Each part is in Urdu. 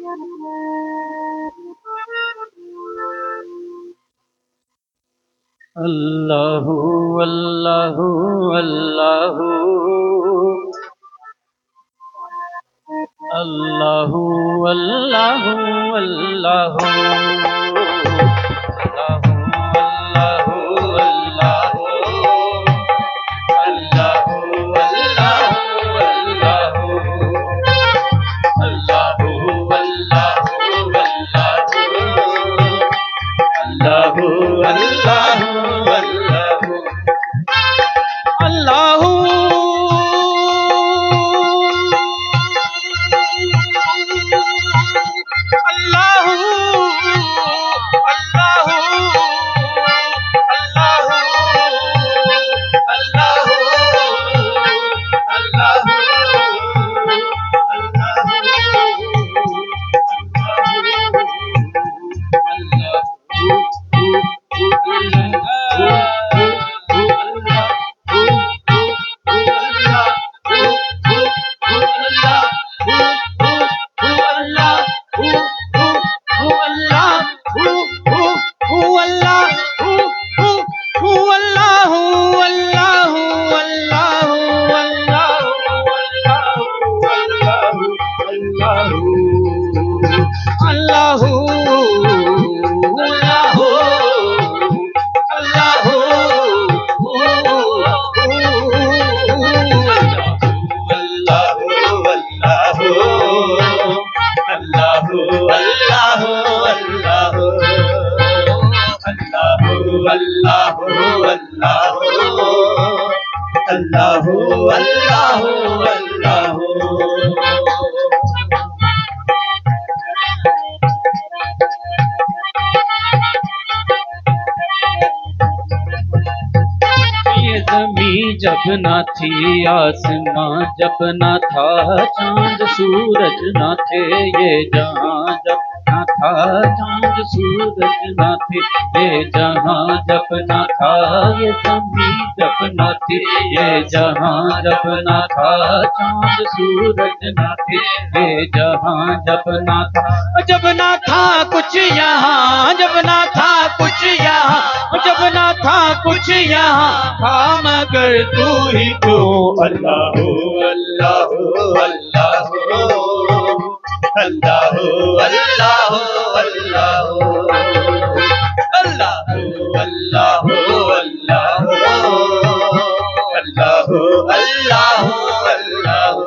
اللہ اللہ اللہ اللہ اللہ اللہ جب نہ تھی آسماں، جب نہ تھا چاند سورج نہ تھے یہ جہاں، جب نہ تھا چاند سورج نہ تھے یہ جہاں، جب نہ تھا یہ زمین، جب نہ تھی یہ جہاں، جب نہ تھا چاند سورج نہ تھے یہ جہاں، جب نہ تھا کچھ یہاں، جب نہ تھا کچھ یہاں، جب نہ تھا کچھ یہاں تھا مگر تو ہی تو اللہ اللہ اللہ اللہ اللہ اللہ اللہ اللہ اللہ اللہ اللہ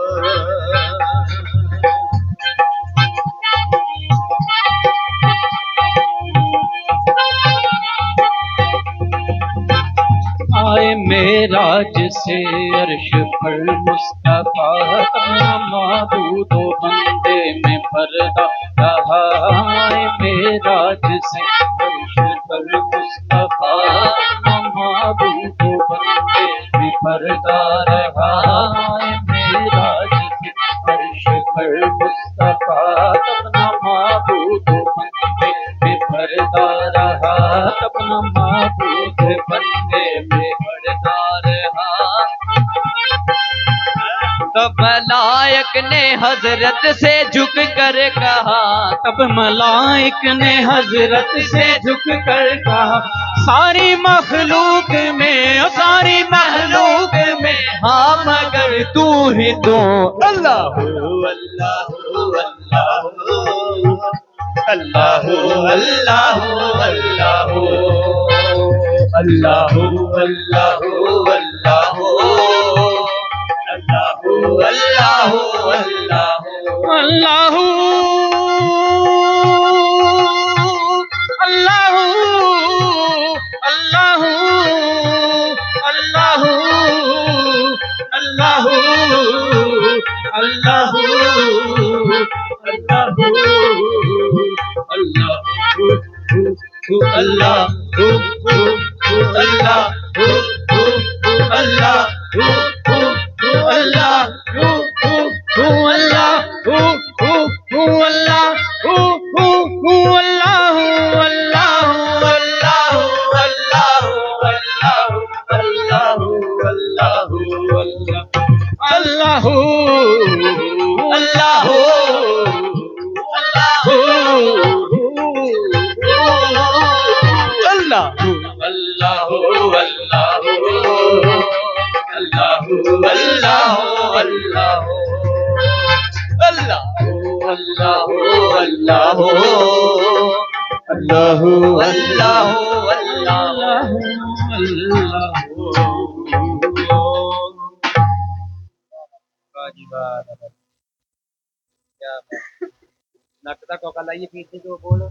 آئے معراج سے عرش پر مصطفیٰ، اپنا معبود و بندے میں پردہ رہا۔ آئے معراج سے عرش پر مصطفیٰ، اپنا معبود و بندے میں پردہ رہا۔ آئے معراج سے عرش پر مصطفیٰ، اپنا معبود و بندے میں پردہ رہا، اپنا معبود بندے میں پردہ رہا۔ تب ملائک نے حضرت سے جھک کر کہا، تب ملائک نے حضرت سے جھک کر کہا، ساری مخلوق میں ہاں مگر تو ہی تو اللہ اللہ اللہ اللہ اللہ اللہ اللہ اللہ اللہ اللہ اللہ اللہ اللہ اللہ اللہ اللہ اللہ اللہ اللہ اللہ اللہ اللہ اللہ اللہ جی بات کیا نک کا کوکا لائیے پیچھے جو بولو